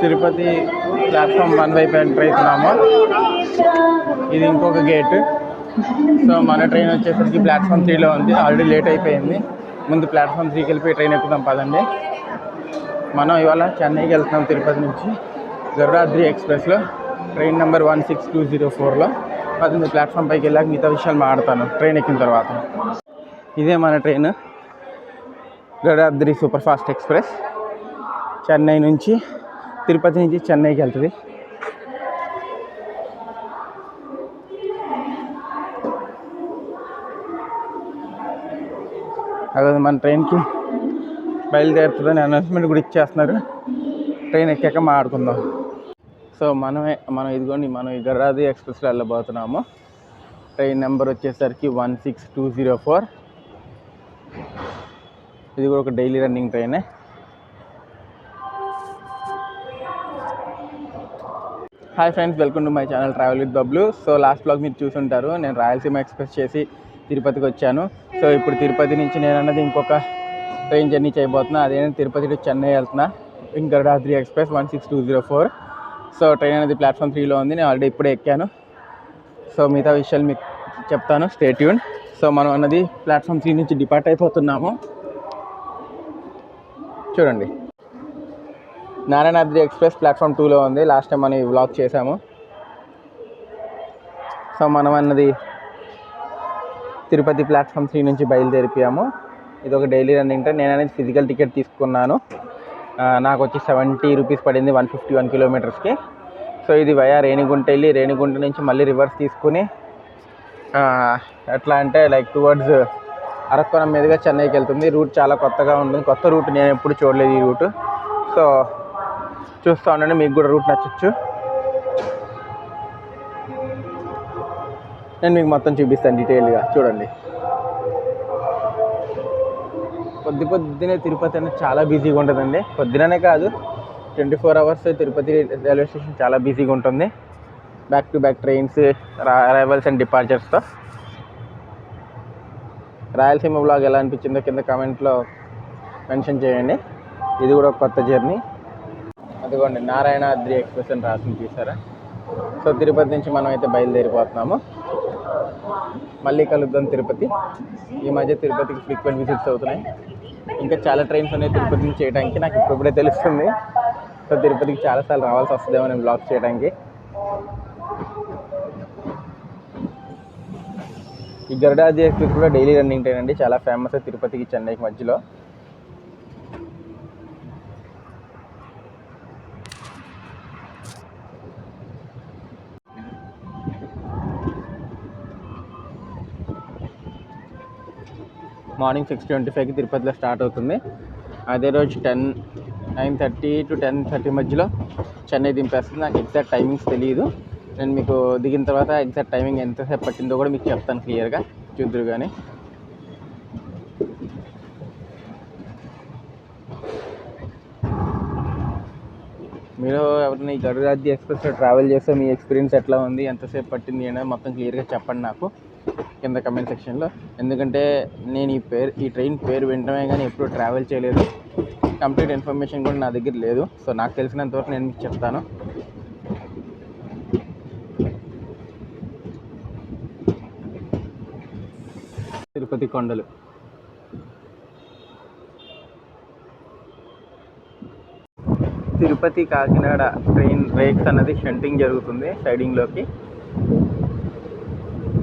Tirupati platform 1 వైపు enter అవుతున్నాము. ఇది ఇంకొక గేట్. సో మన ట్రైన్ వచ్చేసరికి ప్లాట్ఫామ్ 3లో ఉంది. ఆల్రెడీ లేట్ అయిపోయింది. ముందు ప్లాట్ఫామ్ 3కి వెళ్ళిపోయి ట్రైన్ ఎక్కుదాం పదండి. మనం ఇవాళ చెన్నైకి వెళ్తున్నాం తిరుపతి నుంచి గరుడాద్రి ఎక్స్ప్రెస్లో ట్రైన్ నెంబర్ 16204లో. పదండి ప్లాట్ఫామ్ పైకి వెళ్ళాక మిగతా విషయాలు మాట్లాడతాను ట్రైన్ ఎక్కిన తర్వాత. ఇదే మన train Garudadri super fast express. Chennai నుంచి తిరుపతి నుంచి చెన్నైకి వెళ్తుంది. అదే మన ట్రైన్కి బయలుదేరుతుందని అనౌన్స్మెంట్ కూడా ఇచ్చేస్తున్నారు. ట్రైన్ ఎక్కాక మాట్లాడుకుందాం. సో మనం ఇదిగోండి మనం ఈ గరుడాద్రి ఎక్స్ప్రెస్లో వెళ్ళబోతున్నాము. ట్రైన్ నెంబర్ వచ్చేసరికి 16204. ఇది కూడా ఒక డైలీ రన్నింగ్ ట్రైనే. Hi friends, welcome to my channel travel with Bablu. So last blog మీరు చూసుంటారు, నేను రాయలసీమ ఎక్స్ప్రెస్ చేసి తిరుపతికి వచ్చాను. సో ఇప్పుడు తిరుపతి నుంచి నేను అన్నది ఇంకొక ట్రైన్ జర్నీ చేయబోతున్నా. అదేంటి తిరుపతి టు చెన్నై వెళ్తున్నా in Garudadri express 16204. So train అనేది ప్లాట్ఫామ్ 3లో ఉంది. నేను ఆల్రెడీ ఇప్పుడే ఎక్కాను. సో మిగతా విషయాలు మీకు చెప్తాను, స్టే ట్యూన్. సో మనం అన్నది ప్లాట్ఫామ్ 3 నుంచి డిపార్ట్ అయిపోతున్నాము. చూడండి, నారాయణాద్రి ఎక్స్ప్రెస్ ప్లాట్ఫామ్ 2లో ఉంది. లాస్ట్ టైం మనం ఈ వ్లాగ్ చేసాము. సో మనం అన్నది తిరుపతి ప్లాట్ఫామ్ 3 నుంచి బయలుదేరిపోయాము. ఇది ఒక డైలీ రన్నింగ్ ట్రైన్. నేను అనేది ఫిజికల్ టికెట్ తీసుకున్నాను. నాకు వచ్చి 70 రూపీస్ పడింది 151 కిలోమీటర్స్కి. సో ఇది వయా రేణిగుంట వెళ్ళి రేణిగుంట నుంచి మళ్ళీ రివర్స్ తీసుకుని ఎట్లా అంటే లైక్ టువర్డ్స్ అరక్కోణం మీదుగా చెన్నైకి వెళ్తుంది. రూట్ చాలా కొత్తగా ఉంటుంది, కొత్త రూట్, నేను ఎప్పుడు చూడలేదు ఈ రూట్. సో చూస్తూ ఉండండి, మీకు కూడా రూట్ నచ్చచ్చు. నేను మీకు మొత్తం చూపిస్తాను డీటెయిల్గా. చూడండి, పొద్దునే తిరుపతి అనేది చాలా బిజీగా ఉంటుందండి. పొద్దుననే కాదు, 24 అవర్స్ తిరుపతి రైల్వే స్టేషన్ చాలా బిజీగా ఉంటుంది. Back to back trains, arrivals and డిపార్చర్స్తో. రాయలసీమ బ్లాగ్ ఎలా అనిపించిందో కింద కామెంట్లో మెన్షన్ చేయండి. ఇది కూడా ఒక కొత్త జర్నీ. అదిగోండి నారాయణాద్రి ఎక్స్ప్రెస్ అని రాసింది, చూసారా? సో తిరుపతి నుంచి మనం అయితే బయలుదేరిపోతున్నాము. మళ్ళీ కలుద్దాం తిరుపతి. ఈ మధ్య తిరుపతికి ఫ్రీక్వెంట్ విజిట్స్ అవుతున్నాయి. ఇంకా చాలా ట్రైన్స్ ఉన్నాయి తిరుపతి నుంచి చేయడానికి, నాకు ఇప్పుడే తెలుస్తుంది. సో తిరుపతికి చాలాసార్లు రావాల్సి వస్తుందేమో నేను బ్లాగ్ చేయడానికి. ఈ గరుడాద్రి ఎక్స్ప్రెస్ కూడా డైలీ రన్నింగ్ ట్రైన్ అండి, చాలా ఫేమస్ తిరుపతికి చెన్నైకి మధ్యలో. మార్నింగ్ 6:25కి తిరుపతిలో స్టార్ట్ అవుతుంది. అదే రోజు 9:30 to 10:30 మధ్యలో చెన్నై దింపేస్తుంది. నాకు ఎగ్జాక్ట్ టైమింగ్స్ తెలియదు. నేను మీకు దిగిన తర్వాత ఎగ్జాక్ట్ టైమింగ్ ఎంతసేపు పట్టిందో కూడా మీకు చెప్తాను క్లియర్గా, చూద్దరు. కానీ మీరు ఎవరైనా ఈ గరుడాద్రి ఎక్స్ప్రెస్లో ట్రావెల్ చేస్తే మీ ఎక్స్పీరియన్స్ ఎట్లా ఉంది, ఎంతసేపు పట్టింది అనేది మొత్తం క్లియర్గా చెప్పండి నాకు కింద కమెంట్ సెక్షన్లో. ఎందుకంటే నేను ఈ ట్రైన్ పేరు వింటమే కానీ ఎప్పుడు ట్రావెల్ చేయలేదు. కంప్లీట్ ఇన్ఫర్మేషన్ కూడా నా దగ్గర లేదు. సో నాకు తెలిసినంతవరకు నేను మీకు చెప్తాను. తిరుపతి కొండలు, తిరుపతి కాకినాడ ట్రైన్ రేక్స్ అన్నది షంటింగ్ జరుగుతుంది సైడింగ్లోకి.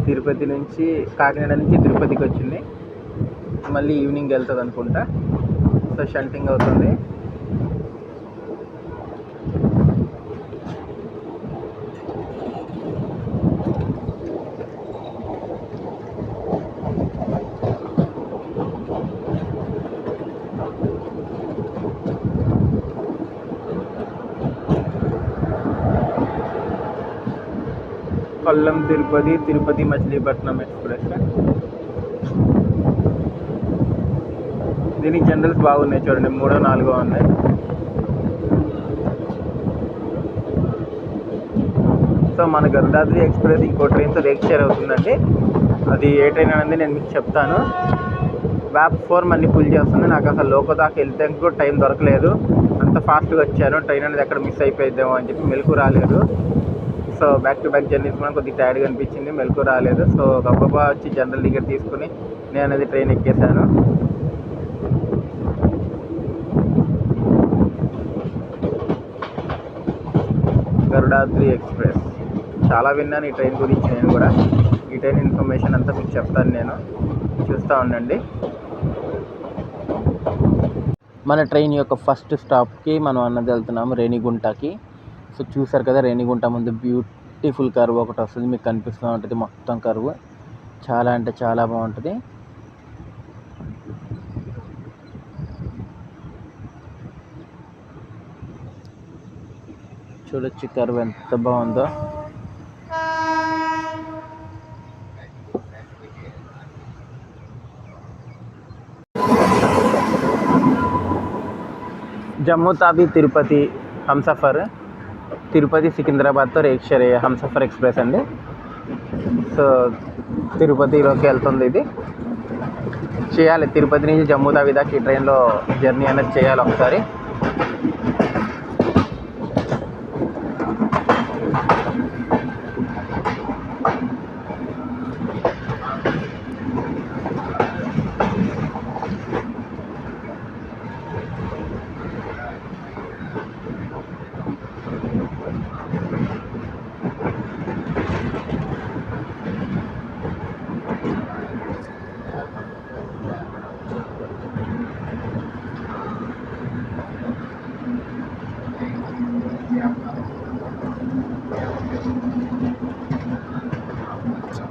తిరుపతి నుంచి కాకినాడ నుంచి తిరుపతికి వచ్చింది, మళ్ళీ ఈవినింగ్ వెళ్తుంది అనుకుంటా. సో షంటింగ్ అవుతుంది. కొల్లం తిరుపతి, తిరుపతి మచిలీపట్నం ఎక్స్ప్రెస్. దీనికి జనరల్స్ బాగున్నాయి చూడండి, 3, 4 ఉన్నాయి. సో మన గరుడాద్రి ఎక్స్ప్రెస్ ఇంకో ట్రైన్తో రేక్ షేర్ అవుతుందండి. అది ఏ ట్రైన్ అనేది నేను మీకు చెప్తాను. వ్యాప్ 4 మళ్ళీ పుల్ చేస్తుంది. నాకు అసలు లోకో దాకా వెళ్తే కూడా టైం దొరకలేదు, అంత ఫాస్ట్గా వచ్చాను. ట్రైన్ అనేది ఎక్కడ మిస్ అయిపోయిద్దామో అని చెప్పి మెలకు రాలేదు. So back to back journeys కూడా కొద్దిగా టైర్డ్గా అనిపించింది, మెలకు రాలేదు. సో గబగబా వచ్చి జనరల్ టికెట్ తీసుకుని నేను అనేది ట్రైన్ ఎక్కేసాను. గరుడాద్రి ఎక్స్ప్రెస్ చాలా విన్నాను ఈ ట్రైన్ గురించి. నేను కూడా ఈ ట్రైన్ ఇన్ఫర్మేషన్ అంతా మీకు చెప్తాను, నేను చూస్తూ ఉండండి. మన ట్రైన్ యొక్క ఫస్ట్ స్టాప్కి మనం అన్నది వెళ్తున్నాము, రేణిగుంటకి. సో చూసారు కదా, రేణిగుంట ముందు బ్యూటిఫుల్ కర్వ్ ఒకటి వస్తుంది, మీకు కనిపిస్తూ ఉంటుంది మొత్తం కర్వ్. చాలా అంటే చాలా బాగుంటుంది. చూడొచ్చు కర్వ్ ఎంత బాగుందో. జమ్మూ తావి తిరుపతి హంసఫర్, తిరుపతి సికింద్రాబాద్తో రేక్షరే హంసఫర్ ఎక్స్ప్రెస్ అండి. సో తిరుపతిలోకి వెళ్తుంది ఇది. చేయాలి తిరుపతి నుంచి జమ్మూ తావి దాకా ఈ ట్రైన్లో జర్నీ అనేది చేయాలి ఒకసారి.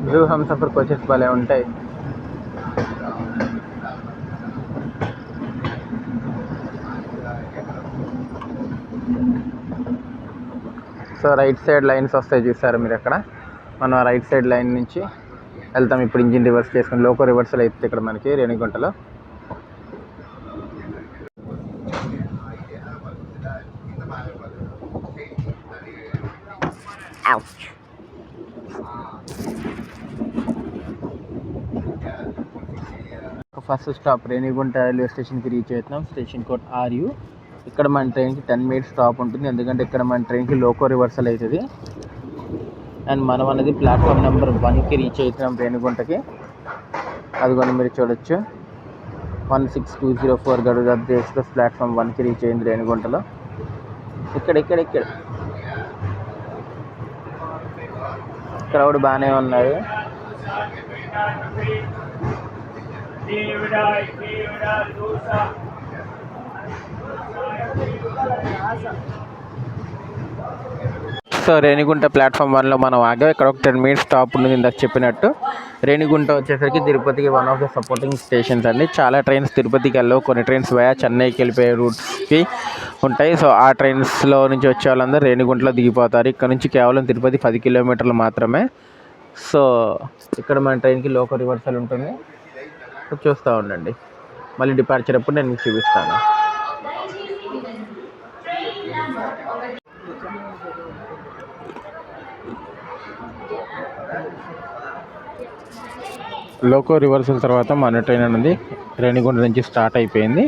వ్యూ హంసఫర్ కోచెస్ భలే ఉంటాయి. సో రైట్ సైడ్ లైన్స్ వస్తాయి చూసారు మీరు అక్కడ. మనం రైట్ సైడ్ లైన్ నుంచి వెళ్తాం. ఇప్పుడు ఇంజిన్ రివర్స్ చేసుకుని లోకో రివర్సల్ అయితే ఇక్కడ మనకి రేణిగుంటలో. ఫస్ట్ స్టాప్ రేణిగుంట రైల్వే స్టేషన్కి రీచ్ అవుతున్నాం. Station code RU. ఇక్కడ మన ట్రైన్కి 10 minutes స్టాప్ ఉంటుంది, ఎందుకంటే ఇక్కడ మన ట్రైన్కి లోకో రివర్సల్ అవుతుంది. అండ్ మనం అనేది ప్లాట్ఫామ్ నెంబర్ 1కి రీచ్ అవుతున్నాం రేణిగుంటకి. అదిగోని మీరు చూడొచ్చు 16204 గరుడాద్రి ఎక్స్ప్రెస్ ప్లాట్ఫామ్ 1కి రీచ్ అయింది రేణిగుంటలో. ఇక్కడ క్రౌడ్ బాగానే ఉన్నారు. సో రేణిగుంట ప్లాట్ఫామ్ 1లో మనం ఆగాం. ఇక్కడ ఒక 10 minutes స్టాప్ ఉంది ఇందాక చెప్పినట్టు. రేణిగుంట వచ్చేసరికి తిరుపతికి one of the supporting stations అండి. చాలా ట్రైన్స్ తిరుపతికి వెళ్ళవు, కొన్ని ట్రైన్స్ వయా చెన్నైకి వెళ్ళిపోయే రూట్స్కి ఉంటాయి. సో ఆ ట్రైన్స్లో నుంచి వచ్చే వాళ్ళందరూ రేణిగుంటలో దిగిపోతారు. ఇక్కడ నుంచి కేవలం తిరుపతి 10 kilometers మాత్రమే. సో ఇక్కడ మన ట్రైన్కి లోకో రివర్సల్ ఉంటుంది, చూస్తూ ఉండండి. మళ్ళీ డిపార్చర్ అప్పుడు నేను మీకు చూపిస్తాను. లోకో రివర్సల్ తర్వాత మన ట్రైన్ అనేది రేణిగుంట నుంచి స్టార్ట్ అయిపోయింది.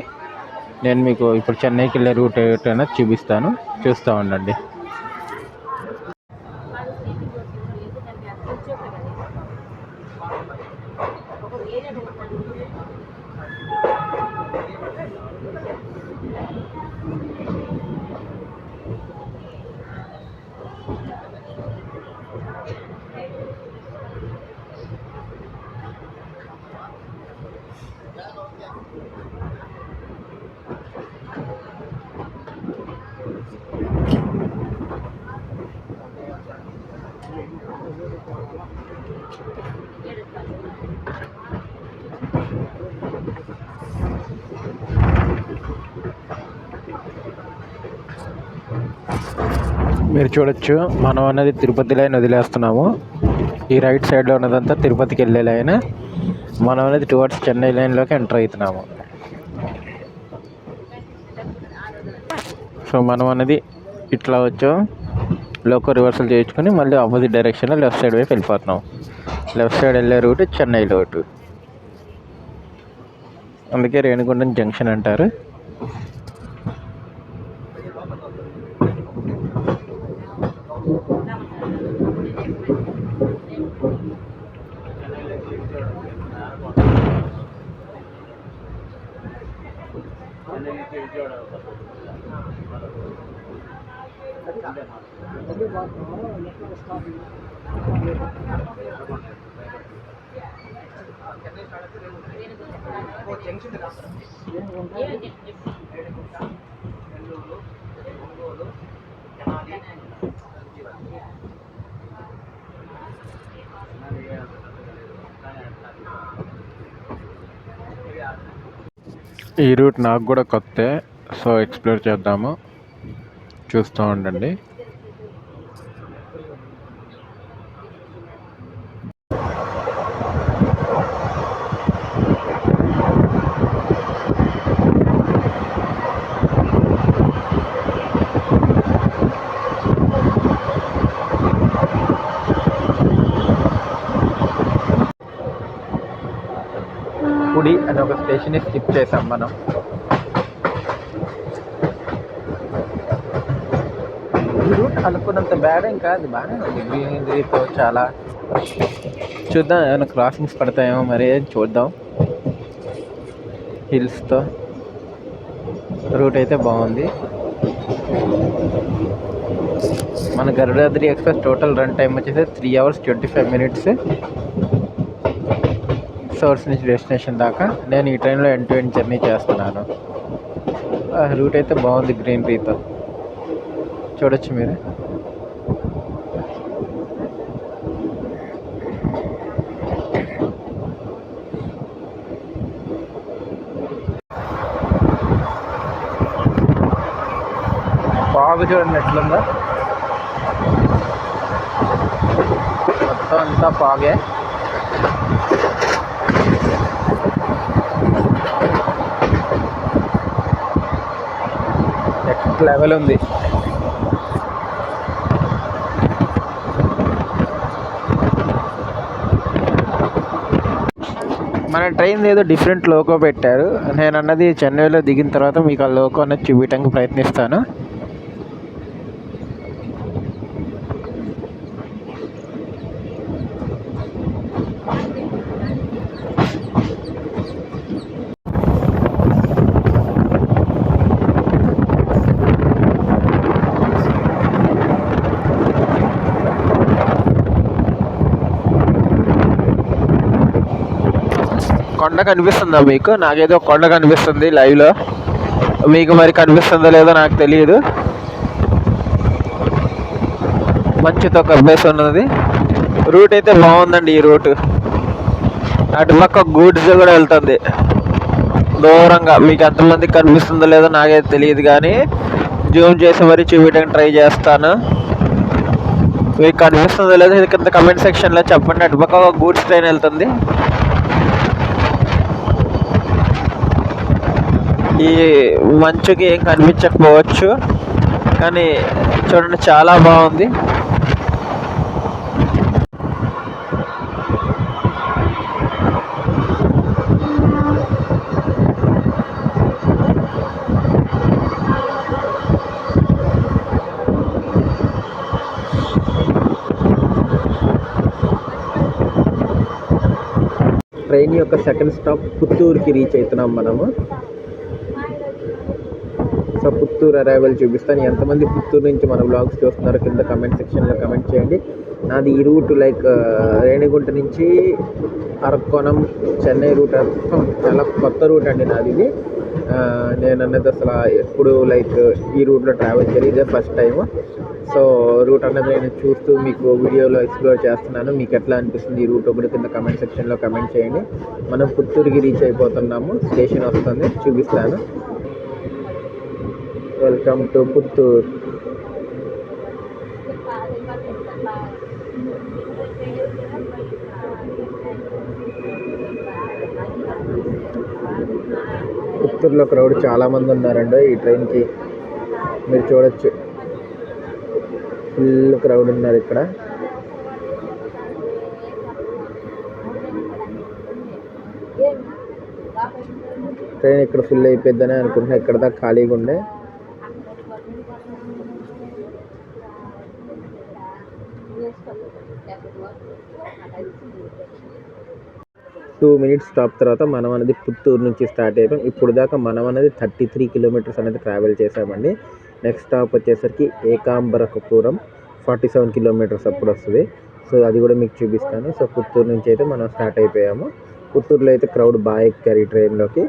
నేను మీకు ఇప్పుడు చెన్నైకి వెళ్ళే రూట్ ఏటైనా చూపిస్తాను, చూస్తూ ఉండండి. మీరు చూడొచ్చు మనం అనేది తిరుపతి లైన్ వదిలేస్తున్నాము. ఈ రైట్ సైడ్లో ఉన్నదంతా తిరుపతికి వెళ్ళే లైన్. మనం అనేది టువర్డ్స్ చెన్నై లైన్లోకి ఎంటర్ అవుతున్నాము. సో మనం అనేది ఇట్లా వచ్చాం, లోకో రివర్సల్ చేయించుకొని మళ్ళీ ఆపోజిట్ డైరెక్షన్లో లెఫ్ట్ సైడ్ వైపు వెళ్ళిపోతున్నాం. లెఫ్ట్ సైడ్ వెళ్ళే రూట్ చెన్నై రూట్. అందుకే రేణిగుండం జంక్షన్ అంటారు. ఈ రూట్ నాకు కూడా కొత్తే, సో ఎక్స్ప్లోర్ చేద్దాము, చూస్తూ ఉండండి. కుడి అని ఒక స్టేషన్ స్కిప్ చేసాం మనం. ఈ రూట్ అనుకున్నంత బ్యాడ్ ఏం కాదు, బాగానే ఉంది. గ్రీనరీతో చాలా. చూద్దాం ఏమైనా క్రాసింగ్స్ పడతాయేమో, మరి చూద్దాం. హిల్స్తో రూట్ అయితే బాగుంది. మన Garudadri express total run time వచ్చేసి 3 hours 25 minutes సోర్స్ నుంచి డెస్టినేషన్ దాకా. నేను ఈ ట్రైన్లో ఎండ్ టు ఎండ్ జర్నీ చేస్తున్నాను. రూట్ అయితే బాగుంది, గ్రీనరీతో చూడొచ్చు మీరు. బాగా చూడండి ఎట్లుందో, మొత్తం అంతా పాగే. నెక్స్ట్ లెవెల్ ఉంది. మన ట్రైన్ ఏదో డిఫరెంట్ లోగో పెట్టారు. నేను అన్నది చెన్నైలో దిగిన తర్వాత మీకు ఆ లోగో అనేది చూపించడానికి ప్రయత్నిస్తాను. కొండ కనిపిస్తుందా మీకు? నాకేదో కొండ కనిపిస్తుంది లైవ్లో, మీకు మరి కనిపిస్తుందో లేదో నాకు తెలియదు. మంచుతో కప్పేసి ఉన్నది. రూట్ అయితే బాగుందండి. ఈ రూట్ అటుపక్క గూడ్స్ కూడా వెళ్తుంది దూరంగా. మీకు ఎంతమందికి కనిపిస్తుందో లేదో నాకైతే తెలియదు, కానీ జూమ్ చేసి మరీ చూపించడానికి ట్రై చేస్తాను. మీకు కనిపిస్తుందో లేదో కింద కమెంట్ సెక్షన్లో చెప్పండి. అటుపక్క గూడ్స్ ట్రైన్ వెళ్తుంది. ఈ మంచుకి ఏం కనిపించకపోవచ్చు, కానీ చూడండి చాలా బాగుంది. ట్రైన్ యొక్క సెకండ్ స్టాప్ పుత్తూరుకి రీచ్ అవుతున్నాం మనము. సో పుత్తూరు అరైవల్ చూపిస్తాను. ఎంతమంది పుత్తూరు నుంచి మన బ్లాగ్స్ చూస్తున్నారో కింద కమెంట్ సెక్షన్లో కమెంట్ చేయండి. నాది ఈ రూట్ లైక్ రేణిగుంట నుంచి అరక్కోణం చెన్నై రూట్ చాలా కొత్త రూట్ అండి నాది. ఇది నేను అన్నది అసలు ఎప్పుడు లైక్ ఈ రూట్లో ట్రావెల్ చేయాలి, ఇదే ఫస్ట్ టైము. సో రూట్ అన్నది నేను చూస్తూ మీకు వీడియోలో ఎక్స్ప్లోర్ చేస్తున్నాను. మీకు ఎట్లా అనిపిస్తుంది ఈ రూట్ ఒకటి కింద కమెంట్ సెక్షన్లో కమెంట్ చేయండి. మనం పుత్తూరుకి రీచ్ అయిపోతున్నాము. స్టేషన్ వస్తుంది, చూపిస్తాను. Welcome to Puttur. పుత్తూరులో క్రౌడ్ చాలామంది ఉన్నారండి. ఈ ట్రైన్కి మీరు చూడొచ్చు, ఫుల్ క్రౌడ్ ఉన్నారు ఇక్కడ. ట్రైన్ ఇక్కడ ఫుల్ అయిపోద్దని అనుకుంటున్నా, ఇక్కడ దాకా ఖాళీగా ఉండే. టూ మినిట్స్ స్టాప్ తర్వాత మనం అనేది పుత్తూరు నుంచి స్టార్ట్ అయిపోయాం. ఇప్పుడు దాకా మనం అనేది 33 కిలోమీటర్స్ అనేది ట్రావెల్ చేసామండి. నెక్స్ట్ స్టాప్ వచ్చేసరికి ఏకాంబరపురం 47 కిలోమీటర్స్ అప్పుడు వస్తుంది. సో అది కూడా మీకు చూపిస్తాను. సో పుత్తూరు నుంచి అయితే మనం స్టార్ట్ అయిపోయాము. పుత్తూరులో అయితే క్రౌడ్ బాగా ఎక్కారు ఈ ట్రైన్లోకి.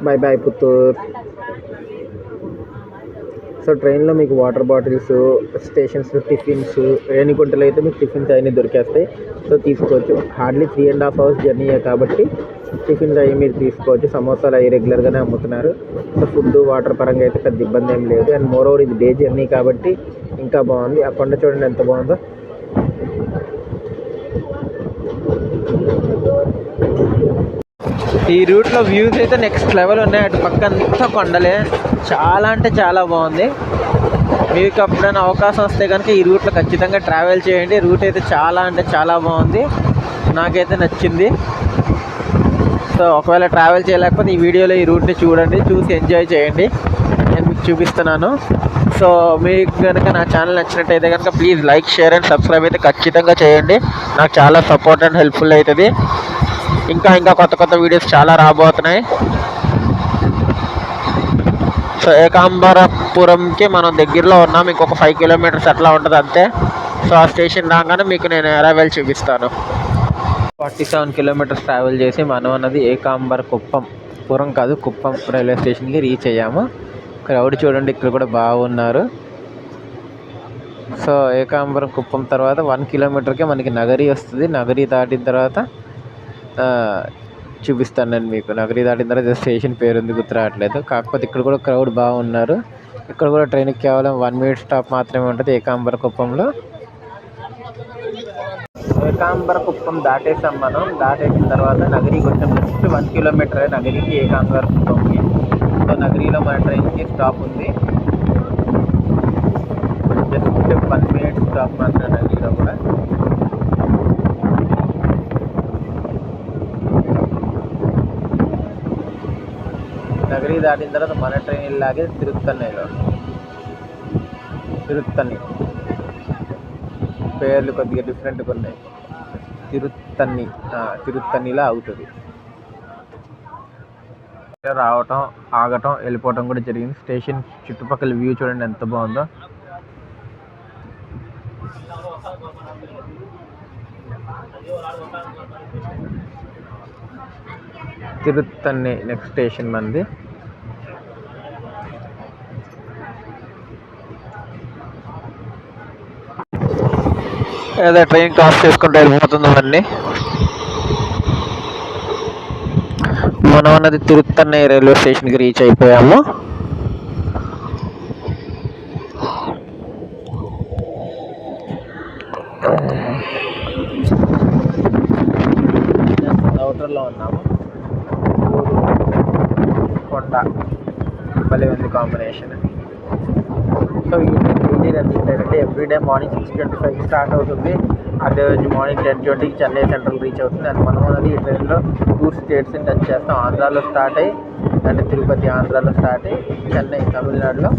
Bye bye Puttur. సో ట్రైన్లో మీకు వాటర్ బాటిల్స్, స్టేషన్స్, టిఫిన్స్, రేణిగుంటలో అయితే మీకు టిఫిన్స్ అవన్నీ దొరికేస్తాయి. సో తీసుకోవచ్చు. హార్డ్లీ 3.5 hours జర్నీయే కాబట్టి టిఫిన్స్ అవి మీరు తీసుకోవచ్చు. సమోసాలు అవి రెగ్యులర్గానే అమ్ముతున్నారు. సో ఫుడ్, వాటర్ పరంగా అయితే పెద్ద ఇబ్బంది ఏం లేదు. అండ్ మోర్ ఓవర్ ఇది డే జర్నీ కాబట్టి ఇంకా బాగుంది. ఆ కొండ చూడండి ఎంత బాగుందో. ఈ రూట్లో వ్యూస్ అయితే నెక్స్ట్ లెవెల్ ఉన్నాయి. అటు పక్క అంతా కొండలే, చాలా అంటే చాలా బాగుంది. మీకు ఎప్పుడైనా అవకాశం వస్తే కనుక ఈ రూట్లో ఖచ్చితంగా ట్రావెల్ చేయండి. రూట్ అయితే చాలా అంటే చాలా బాగుంది, నాకైతే నచ్చింది. సో ఒకవేళ ట్రావెల్ చేయలేకపోతే ఈ వీడియోలో ఈ రూట్ని చూడండి, చూసి ఎంజాయ్ చేయండి. నేను మీకు చూపిస్తున్నాను. సో మీకు కనుక నా ఛానల్ నచ్చినట్టయితే కనుక please like, share and subscribe అయితే ఖచ్చితంగా చేయండి. నాకు చాలా సపోర్ట్ అండ్ హెల్ప్ఫుల్ అవుతుంది. ఇంకా కొత్త వీడియోస్ చాలా రాబోతున్నాయి. సో ఏకాంబరపురంకి మనం దగ్గరలో ఉన్నాం. ఇంకొక 5 కిలోమీటర్స్ అట్లా ఉంటుంది అంతే. సో ఆ స్టేషన్ రాగానే మీకు నేను అరైవల్ చూపిస్తాను. 47 కిలోమీటర్స్ ట్రావెల్ చేసి మనం అన్నది కుప్పం రైల్వే స్టేషన్కి రీచ్ అయ్యాము. క్రౌడ్ చూడండి, ఇక్కడ కూడా బాగున్నారు. సో ఏకాంబరం కుప్పం తర్వాత 1 కిలోమీటర్కే మనకి నగరి వస్తుంది. నగరి దాటిన తర్వాత చూపిస్తాను నేను మీకు. నగరి దాటిన తర్వాత స్టేషన్ పేరు ఉంది, గుర్తు రావట్లేదు. కాకపోతే ఇక్కడ కూడా క్రౌడ్ బాగున్నారు. ఇక్కడ కూడా ట్రైన్కి కేవలం 1 minute స్టాప్ మాత్రమే ఉంటుంది ఏకాంబరకుప్పంలో. ఏకాంబరకుప్పం దాటేసాం మనం. దాటేసిన తర్వాత నగరికి వచ్చాం. Just 1 kilometer నగరికి, ఏకాంబరకుప్పంకి. సో నగరిలో మన ట్రైన్కి స్టాప్ ఉంది. జస్ట్ 1 minute స్టాప్ మాత్రమే నగరిలో కూడా. నగరి దాటిన తర్వాత మన ట్రైన్ లాగే తిరుత్తని పేర్లు కొద్దిగా డిఫరెంట్గా ఉన్నాయి. తిరుత్తనిలా అవుతుంది. రావటం, ఆగటం, వెళ్ళిపోవటం కూడా జరిగింది. స్టేషన్ చుట్టుపక్కల వ్యూ చూడండి ఎంత బాగుందో. తిరుత్తని నెక్స్ట్ స్టేషన్ మంది. ఏదో ట్రైన్ క్రాస్ చేసుకుంటూ వెళ్ళిపోతుంది అవన్నీ. మనం అన్నది తిరుత్తని రైల్వే స్టేషన్కి రీచ్ అయిపోయాము. అవుటర్లో ఉన్నాము. కొండ భలే ఉంది కాంబినేషన్. సో ఈ ట్రైన్ రన్నింగ్ అంటే ఎవ్రీడే మార్నింగ్ 6:25 స్టార్ట్ అవుతుంది. అదే రోజు మార్నింగ్ 10:20 చెన్నై సెంట్రల్ రీచ్ అవుతుంది. అండ్ మనం అనేది ఈ ట్రైన్లో 2 states టచ్ చేస్తాం. ఆంధ్రాలో స్టార్ట్ అయ్యి, అంటే తిరుపతి ఆంధ్రాలో స్టార్ట్ అయ్యి చెన్నై తమిళనాడులో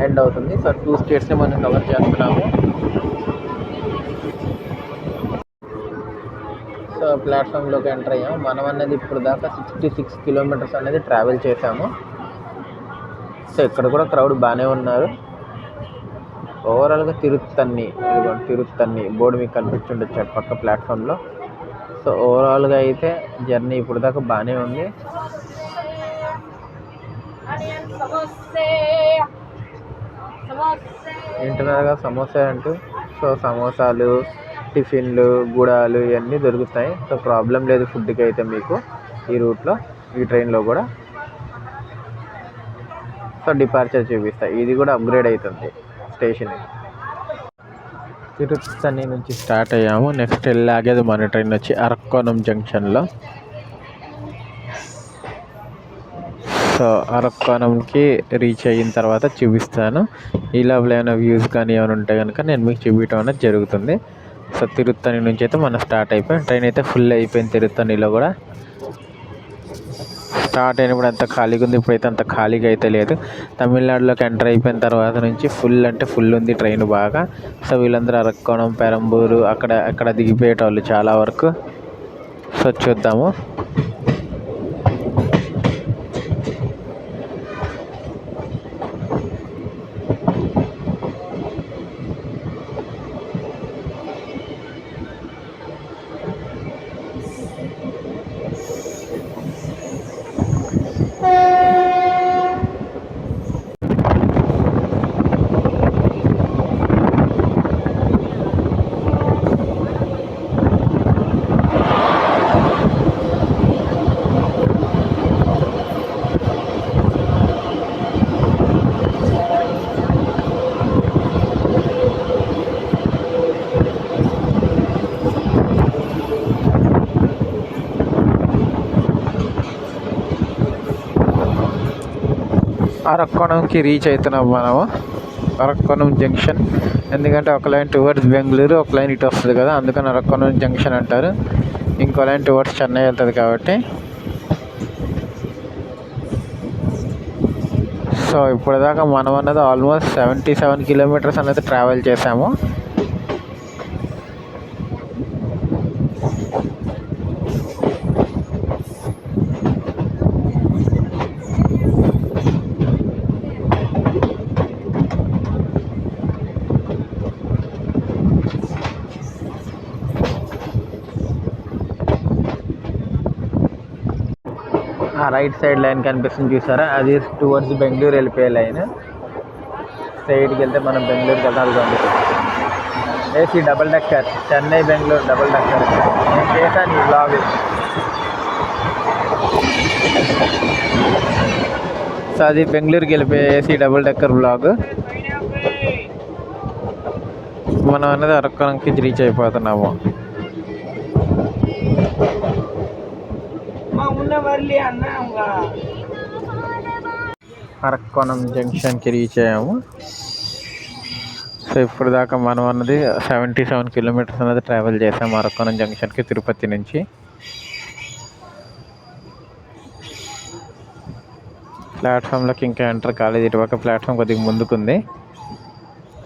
ఎండ్ అవుతుంది. సో 2 states మనం కవర్ చేస్తున్నాము. సో ప్లాట్ఫామ్లోకి ఎంటర్ అయ్యాము. మనం అనేది ఇప్పుడు దాకా 66 kilometers అనేది ట్రావెల్ చేసాము. సో ఇక్కడ కూడా క్రౌడ్ బాగానే ఉన్నారు. ఓవరాల్గా తిరుత్తని బోర్డు మీకు కనిపించుండొచ్చు పక్క ప్లాట్ఫామ్లో. సో ఓవరాల్గా అయితే జర్నీ ఇప్పుడు దాకా బాగానే ఉంది. వింటున్నారుగా సమోసా అంటూ. సో సమోసాలు, టిఫిన్లు, గుడాలు ఇవన్నీ దొరుకుతాయి. సో ప్రాబ్లం లేదు ఫుడ్కి అయితే మీకు ఈ రూట్లో, ఈ ట్రైన్లో కూడా. సో డిపార్చర్ చూపిస్తాయి. ఇది కూడా అప్గ్రేడ్ అవుతుంది స్టేషన్. తిరుత్తని నుంచి స్టార్ట్ అయ్యాము. నెక్స్ట్ వెళ్ళాగేది మన ట్రైన్ వచ్చి అరక్కోణం జంక్షన్లో. సో అరక్కోణంకి రీచ్ అయిన తర్వాత చూపిస్తాను. ఈ లోపల ఏమైనా వ్యూస్ కానీ ఏమైనా ఉంటే కనుక నేను మీకు చూపించడం అనేది జరుగుతుంది. సో తిరుత్తణి నుంచి అయితే మనం స్టార్ట్ అయిపోయాం. ట్రైన్ అయితే ఫుల్ అయిపోయింది. తిరుత్తణిలో కూడా స్టార్ట్ అయినప్పుడు అంత ఖాళీగా ఉంది, ఇప్పుడైతే అంత ఖాళీగా అయితే లేదు. తమిళనాడులోకి ఎంటర్ అయిపోయిన తర్వాత నుంచి ఫుల్ అంటే ఫుల్ ఉంది ట్రైన్ బాగా. సో వీళ్ళందరూ అరక్కోణం, పెరంబూరు అక్కడ దిగిపోయేటోళ్ళు చాలా వరకు. సో చూద్దాము. అరక్కోణంకి రీచ్ అవుతున్నాం మనము. అరక్కోణం జంక్షన్, ఎందుకంటే ఒక లైన్ టువర్డ్స్ బెంగళూరు, ఒక లైన్ ఇటు వస్తుంది కదా, అందుకని అరక్కోణం జంక్షన్ అంటారు. ఇంకో లైన్ టువర్డ్స్ చెన్నై వెళ్తుంది కాబట్టి. సో ఇప్పటిదాకా మనం అన్నది ఆల్మోస్ట్ 77 కిలోమీటర్స్ అనేది ట్రావెల్ చేసాము. ఆ రైట్ సైడ్ లైన్ కనిపిస్తుంది చూసారా, అది టువర్డ్స్ బెంగళూరు వెళ్ళిపోయే లైన్. స్ట్రైట్కి వెళ్తే మనం బెంగళూరుకి వెళ్ళాలి. AC double decker, Chennai Bengaluru double decker. నేను చేశాను ఈ బ్లాగ్. సో అది బెంగళూరుకి వెళ్ళిపోయే ఏసీ డబుల్ డెక్కర్ బ్లాగ్. మనం అనేది అరక్కోణంకి రీచ్ అయిపోతున్నాము. అరక్కోణం జంక్షన్కి రీచ్ అయ్యాము. సో ఇప్పుడు దాకా మనం అన్నది 77 కిలోమీటర్స్ అనేది ట్రావెల్ చేసాము అరక్కోణం జంక్షన్కి తిరుపతి నుంచి. ప్లాట్ఫామ్లోకి ఇంకా ఎంటర్ కాలేదు, ఇటుపక్క ప్లాట్ఫామ్ కొద్దిగా ముందుకుంది.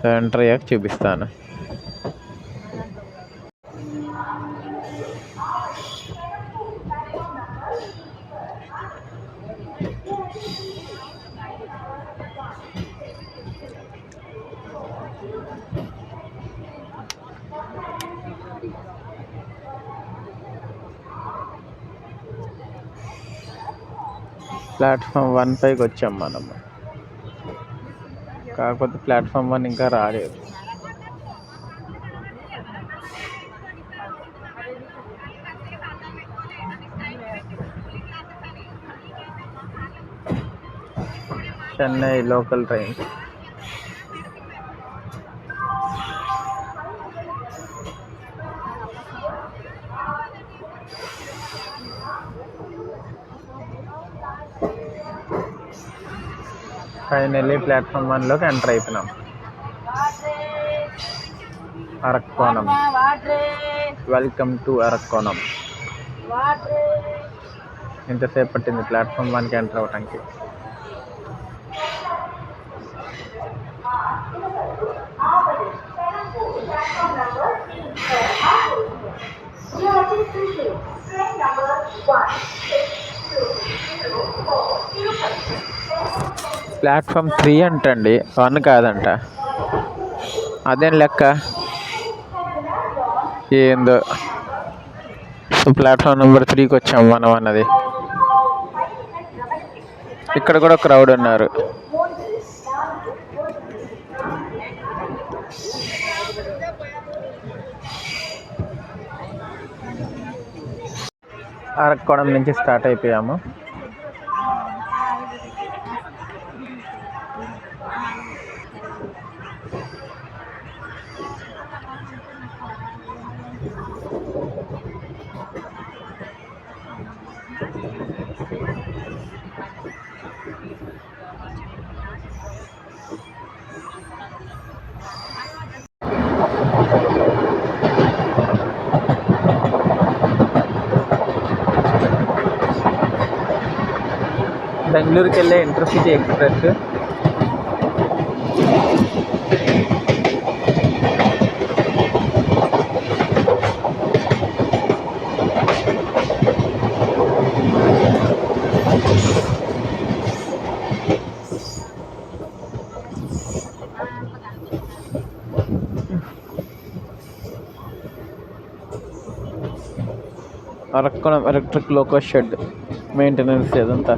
సో ఎంటర్ అయ్యాక చూపిస్తాను. ప్లాట్ఫామ్ 1 పైకి వచ్చాం మనము, కాకపోతే ప్లాట్ఫామ్ 1 ఇంకా రాలేదు. Chennai local train. Finally platform 1లోకి ఎంటర్ అయిపోయినాం. Arakkonam, welcome to Arakkonam. ఇంతసేపు పట్టింది ప్లాట్ఫామ్ 1కి ఎంటర్ అవ్వటానికి. ప్లాట్ఫామ్ 3 అంటండి, 1 కాదంట. అదేం లెక్క ఏందో. ప్లాట్ఫామ్ నెంబర్ 3కి వచ్చాము మనం అన్నది. ఇక్కడ కూడా క్రౌడ్ ఉన్నారు. అరక్కోణం నుంచి స్టార్ట్ అయిపోయాము. బెంగళూరుకి వెళ్ళే intercity express. Arakkonam electric loco shed maintenance ఇదంతా.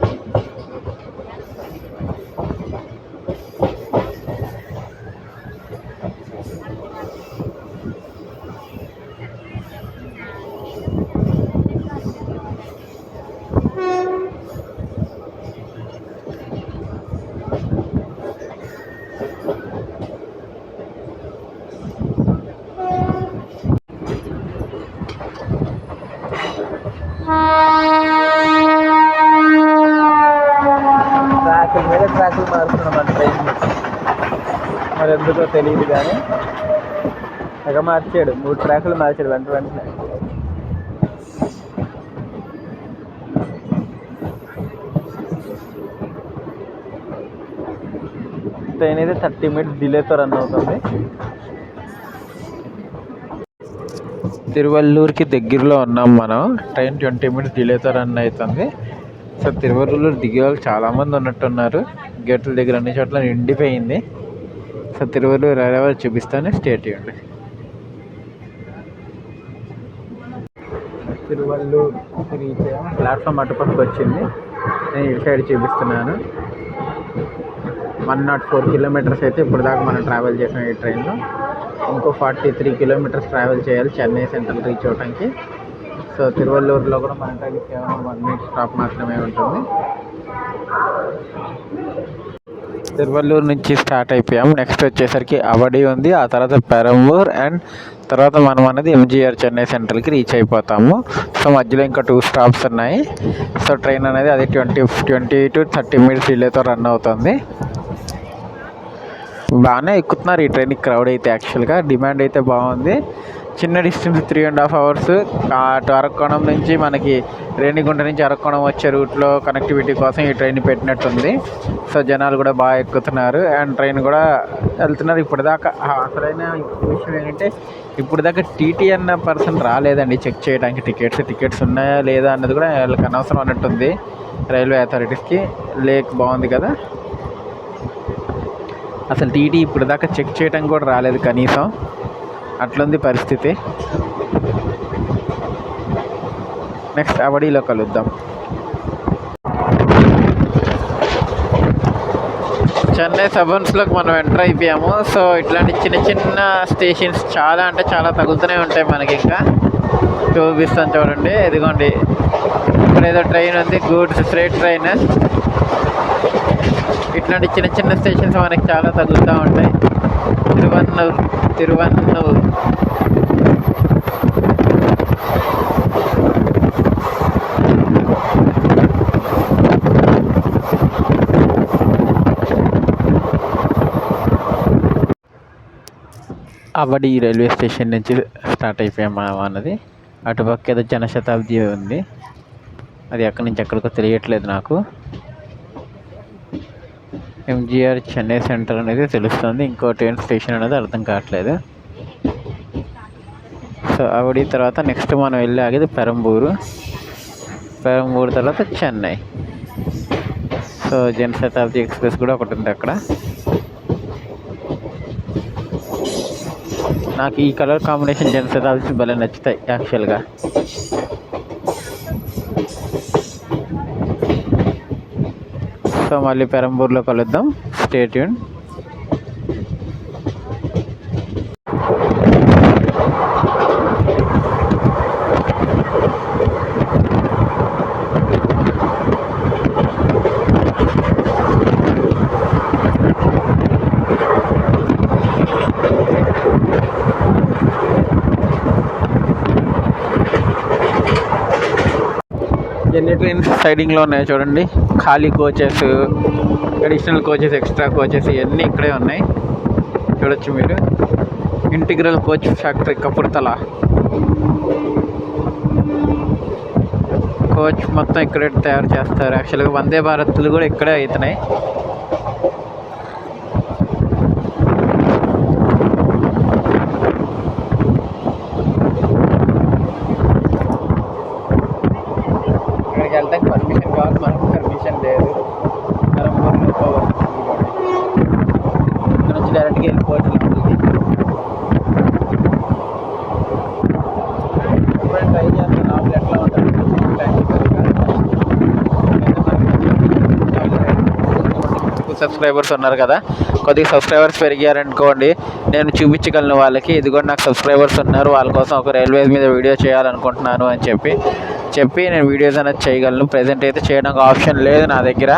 ట్రాకుల మీద ట్రాకులు మారుతున్నాం మన ట్రైన్. మరి ఎందుకో తెలియదు కానీ తెగ మార్చాడు. 3 ట్రాకులు మార్చాడు వెంటనే. ట్రైన్ అయితే 30 minutes డిలేతో రన్ అవుతుంది. తిరువల్లూరుకి దగ్గరలో ఉన్నాం మనం. ట్రైన్ 20 minutes డిలేతో రన్ అవుతుంది. సో తిరువల్లూరు దిగే వాళ్ళు చాలామంది ఉన్నట్టున్నారు. గేట్ల దగ్గర అన్ని చోట్ల నిండిపోయింది. సో తిరువల్లూరు రైల్వే చూపిస్తాను, స్టేట్ ఇవ్వండి. తిరువల్లూరు రీచ్ ప్లాట్ఫామ్ అటుపక్కకు వచ్చింది. నేను ఇటు సైడ్ చూపిస్తున్నాను. 104 kilometers అయితే ఇప్పుడు దాకా మనం ట్రావెల్ చేసాం ఈ ట్రైన్లో. ఇంకో 43 kilometers ట్రావెల్ చేయాలి చెన్నై సెంట్రల్ రీచ్ అవ్వడానికి. సో తిరువల్లూరులో కూడా మన ట్రైన్ కేవలం 1 minute స్టాప్ మాత్రమే ఉంటుంది. తిరువల్లూరు నుంచి స్టార్ట్ అయిపోయాం. నెక్స్ట్ వచ్చేసరికి అవడి ఉంది, ఆ తర్వాత పెరంబూర్, అండ్ తర్వాత మనం అనేది ఎంజీఆర్ చెన్నై సెంట్రల్కి రీచ్ అయిపోతాము. సో మధ్యలో ఇంకా 2 stops ఉన్నాయి. సో ట్రైన్ అనేది అది 20 to 30 minutes డిలేతో రన్ అవుతుంది. బాగానే ఎక్కుతున్నారు ఈ ట్రైన్కి. క్రౌడ్ అయితే యాక్చువల్గా డిమాండ్ అయితే బాగుంది. చిన్న డిస్టెన్స్ 3.5 hours అటు అరక్కోణం నుంచి మనకి రేణిగుంట నుంచి అరక్కోణం వచ్చే రూట్లో కనెక్టివిటీ కోసం ఈ ట్రైన్ పెట్టినట్టుంది. సో జనాలు కూడా బాగా ఎక్కుతున్నారు అండ్ ట్రైన్ కూడా వెళ్తున్నారు. ఇప్పటిదాకా అసలైన విషయం ఏంటంటే ఇప్పటిదాకా టీటీ అన్న పర్సన్ రాలేదండి చెక్ చేయడానికి టికెట్స్ ఉన్నాయా లేదా అన్నది కూడా వాళ్ళకి అనవసరం అన్నట్టుంది రైల్వే అథారిటీస్కి. లేక్ బాగుంది కదా, అసలు టీటీ ఇప్పటిదాకా చెక్ చేయడానికి కూడా రాలేదు కనీసం. అట్లుంది పరిస్థితి. నెక్స్ట్ అవడిలో కలుద్దాం. చెన్నై సబర్బ్స్లోకి మనం ఎంటర్ అయిపోయాము. సో ఇట్లాంటి చిన్న చిన్న స్టేషన్స్ చాలా అంటే చాలా తగులుతూనే ఉంటాయి మనకి. ఇంకా చూపిస్తాను చూడండి, ఇదిగోండి ఇక్కడ ఏదో ట్రైన్ ఉంది, గూడ్స్ ఫ్రైట్ ట్రైన్. ఇట్లాంటి చిన్న చిన్న స్టేషన్స్ మనకి చాలా తగులుతూ ఉంటాయి. తిరువన్నూరు అవడి రైల్వే స్టేషన్ నుంచి స్టార్ట్ అయిపోయాము అన్నది. అటుపక్క ఏదో జనశతాబ్ది ఉంది, అది ఎక్కడి నుంచి ఎక్కడికో తెలియట్లేదు నాకు. ఎంజీఆర్ చెన్నై సెంటర్ అనేది తెలుస్తుంది, ఇంకో ట్రైన్ స్టేషన్ అనేది అర్థం కావట్లేదు. సో అవడి తర్వాత నెక్స్ట్ మనం వెళ్ళి ఆగేది పెరంబూరు తర్వాత చెన్నై. సో జనశతాబ్ది ఎక్స్ప్రెస్ కూడా ఒకటి ఉంది అక్కడ. నాకు ఈ కలర్ కాంబినేషన్ జనశతాబ్ది భలే నచ్చుతాయి యాక్చువల్గా. సో మళ్ళీ పెరంబూర్లో కలుద్దాం, స్టే ట్యూన్. ఎన్ని ట్రైన్స్ సైడింగ్లో ఉన్నాయో చూడండి. ఖాళీ coaches, additional coaches, extra coaches ఇవన్నీ ఇక్కడే ఉన్నాయి చూడొచ్చు మీరు. Integral coach factory Kapurthala. Coach మొత్తం ఇక్కడే తయారు చేస్తారు. యాక్చువల్గా వందే భారత్లు కూడా ఇక్కడే అవుతున్నాయి. ఇక్కడికి వెళ్ళడానికి పర్మిషన్ కావాలి, మనకు పర్మిషన్ లేదు. పెరంబూర్లో పవర్ ఇక్కడ నుంచి డైరెక్ట్గా వెళ్ళిపోవచ్చు లోపలికి. ఇప్పుడు ట్రై చేస్తాను లోపల ఎట్లా ఉంటుంది. సబ్స్క్రైబర్స్ ఉన్నారు కదా, కొద్దిగా సబ్స్క్రైబర్స్ పెరిగారనుకోండి నేను చూపించగలను వాళ్ళకి, ఇది కూడా నాకు సబ్స్క్రైబర్స్ ఉన్నారు, వాళ్ళ కోసం ఒక రైల్వేస్ మీద వీడియో చేయాలనుకుంటున్నాను అని చెప్పి నేను వీడియోస్ అనేది చేయగలను. ప్రజెంట్ అయితే చేయడానికి ఆప్షన్ లేదు నా దగ్గర.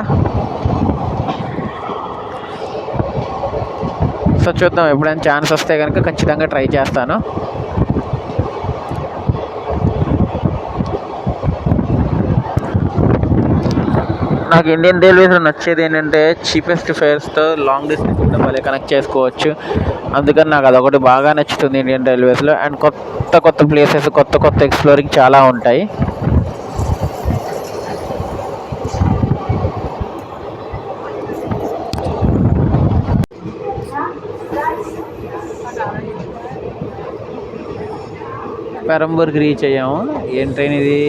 సో చూద్దాం, ఎప్పుడైనా ఛాన్స్ వస్తే కనుక ఖచ్చితంగా ట్రై చేస్తాను. నాకు ఇండియన్ రైల్వేస్లో నచ్చేది ఏంటంటే చీపెస్ట్ ఫేర్స్తో లాంగ్ డిస్టెన్స్ కూడా భలే కనెక్ట్ చేసుకోవచ్చు. అందుకని నాకు అదొకటి బాగా నచ్చుతుంది ఇండియన్ రైల్వేస్లో. అండ్ కొత్త ప్లేసెస్, కొత్త ఎక్స్ప్లోరింగ్ చాలా ఉంటాయి. పెరంబూర్కి రీచ్ అయ్యాము. ఏం ట్రైన్ ఇది?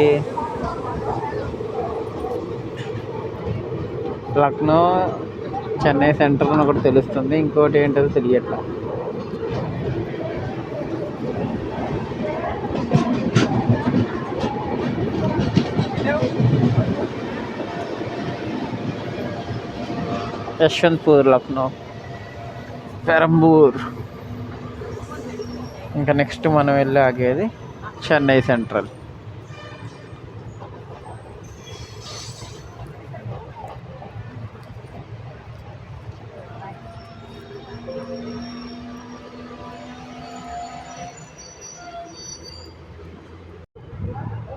లక్నో చెన్నై సెంట్రల్ అని ఒకటి తెలుస్తుంది, ఇంకోటి ఏంటో తెలియట్లా. యశ్వంత్పూర్, లక్నో, పెరంబూర్. ఇంకా నెక్స్ట్ మనం వెళ్ళి ఆగేది చెన్నై సెంట్రల్.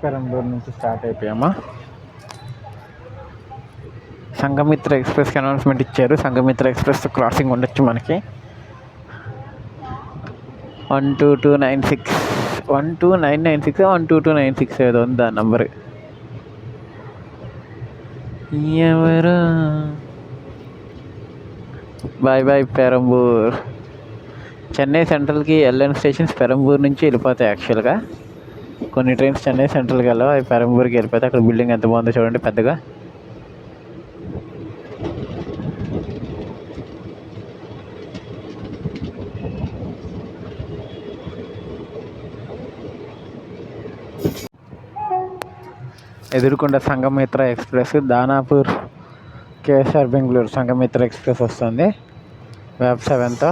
పెరంబూర్ నుంచి స్టార్ట్ అయిపోయామా. సంఘమిత్ర ఎక్స్ప్రెస్కి అనౌన్స్మెంట్ ఇచ్చారు. సంఘమిత్ర ఎక్స్ప్రెస్ క్రాసింగ్ ఉండొచ్చు మనకి. 12296 12996 12296 ఏదో ఉంది ఆ నంబర్. ఎవరు? బాయ్ పెరంబూర్. చెన్నై సెంట్రల్కి ఎల్ఎన్ స్టేషన్స్ పెరంబూర్ నుంచి వెళ్ళిపోతాయి. యాక్చువల్గా కొన్ని ట్రైన్స్ చెన్నై సెంట్రల్కి వెళ్ళవు, అవి పెరంబూర్కి వెళ్ళిపోతాయి. అక్కడ బిల్డింగ్ ఎంత బాగుందో చూడండి, పెద్దగా. ఎదురుకుండా Sanghamitra express, Danapur KSR Bengaluru Sanghamitra express వస్తుంది వెబ్ 7తో.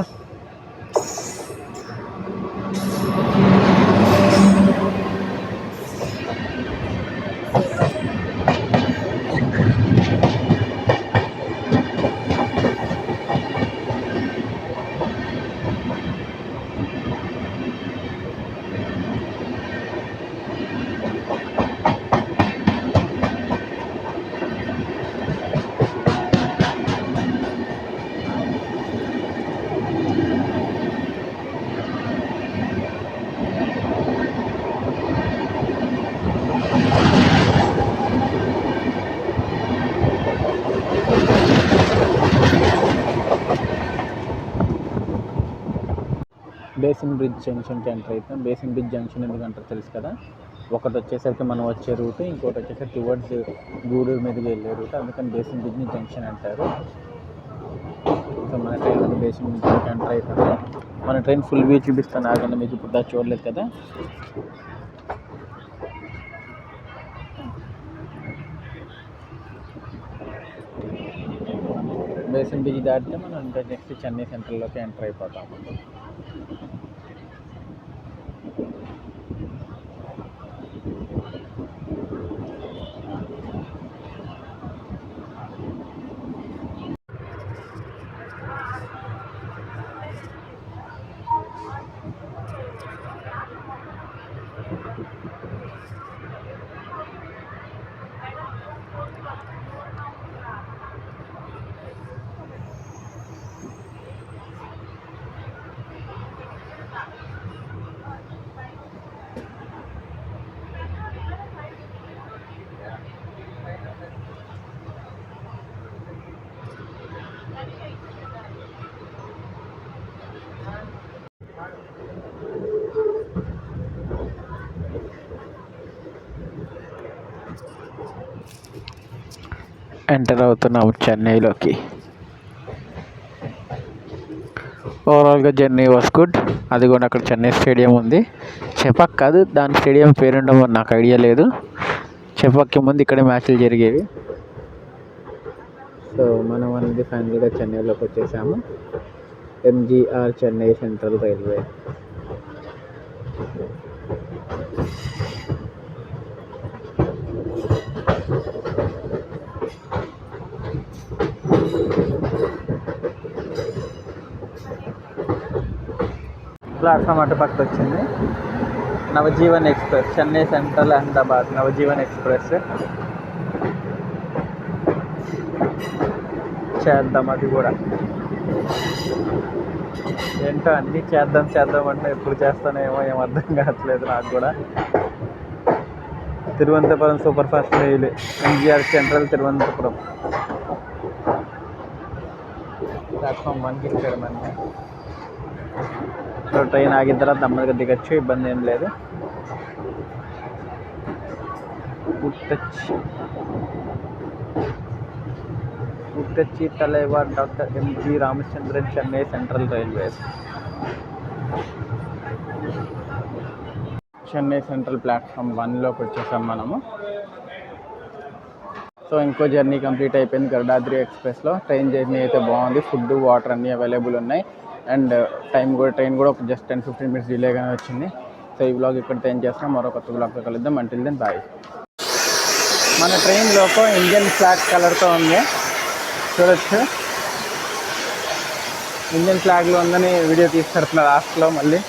బేసిన్ బ్రిడ్జ్ జంక్షన్కి ఎంటర్ అవుతాం. బేసిన్ బ్రిడ్జ్ జంక్షన్ ఎందుకంటారు తెలుసు కదా, ఒకటి వచ్చేసరికి మనం వచ్చే రూట్, ఇంకోటి వచ్చేసరికి టువర్డ్స్ గూడూరు మీదకి వెళ్ళే రూట్. అందుకని బేసిన్ బ్రిడ్జ్ని జంక్షన్ అంటారు. సో మన ట్రైన్ బేసిన్ బ్రిడ్జ్కి ఎంటర్ అవుతుంది. మన ట్రైన్ ఫుల్ వ్యూ చూపిస్తాను ఆగండి, మీకు ఇప్పుడు దాకా చూడలేదు కదా. బేసిన్ బ్రిడ్జ్ దాటితే మనం ఇంకా నెక్స్ట్ చెన్నై సెంట్రల్లోకి ఎంటర్ అయిపోతాము. ఎంటర్ అవుతున్నాము చెన్నైలోకి. ఓవరాల్గా జర్నీ వాస్ గుడ్. అది కూడా అక్కడ చెన్నై స్టేడియం ఉంది. చెపాక్ కాదు, దాని స్టేడియం పేరుండమో నాకు ఐడియా లేదు. చెపాక్కి ముందు ఇక్కడే మ్యాచ్లు జరిగేవి. సో మనం అనేది ఫైనల్గా చెన్నైలోకి వచ్చేసాము. MGR Chennai central railway. Platform అటుపక్క వచ్చింది. Navjivan express, Chennai central Ahmedabad Navjivan express. చేద్దాం అది కూడా. ఏంటో అన్నీ చేద్దాం అంటే ఎప్పుడు చేస్తానేమో ఏం అర్థం కావట్లేదు నాకు కూడా. తిరువనంతపురం సూపర్ ఫాస్ట్ రైలు, ఎంజీఆర్ సెంట్రల్ తిరువనంతపురం. ప్లాట్ఫామ్ 1కి ఇచ్చాడు మనకి. సో ట్రైన్ ఆగిన తర్వాత నెమ్మదిగా దిగచ్చు, ఇబ్బంది ఏం లేదు. ఉట్టచ్చి తలైవార్ doctor MG Ramachandran Chennai central railways. Chennai central platform 1లోకి వచ్చేసాం మనము. సో ఇంకో జర్నీ కంప్లీట్ అయిపోయింది గరుడాద్రి ఎక్స్ప్రెస్లో. ట్రైన్ జర్నీ అయితే బాగుంది. ఫుడ్, వాటర్ అన్నీ అవైలబుల్ ఉన్నాయి. అండ్ ట్రైన్ కూడా ఒక జస్ట్ 10-15 minutes డిలేగానే వచ్చింది. సో ఈ బ్లాగ్ ఇక్కడ ఏం చేస్తున్నాం, మరో కొత్త బ్లాగ్తో కలుద్దాం. Until then bye. మన ట్రైన్ లోకో ఇండియన్ ఫ్లాగ్ కలర్తో ఉంది, చూడొచ్చు. ఇండియన్ ఫ్లాగ్లో ఉందని వీడియో తీసి పెడుతున్నారు లాస్ట్లో. మళ్ళీ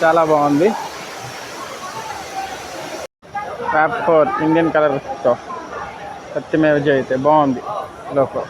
చాలా బాగుంది. ఫ్యాప్ 4 ఇండియన్ కలర్తో సత్యమేవ జయతే బాగుంది లోకో.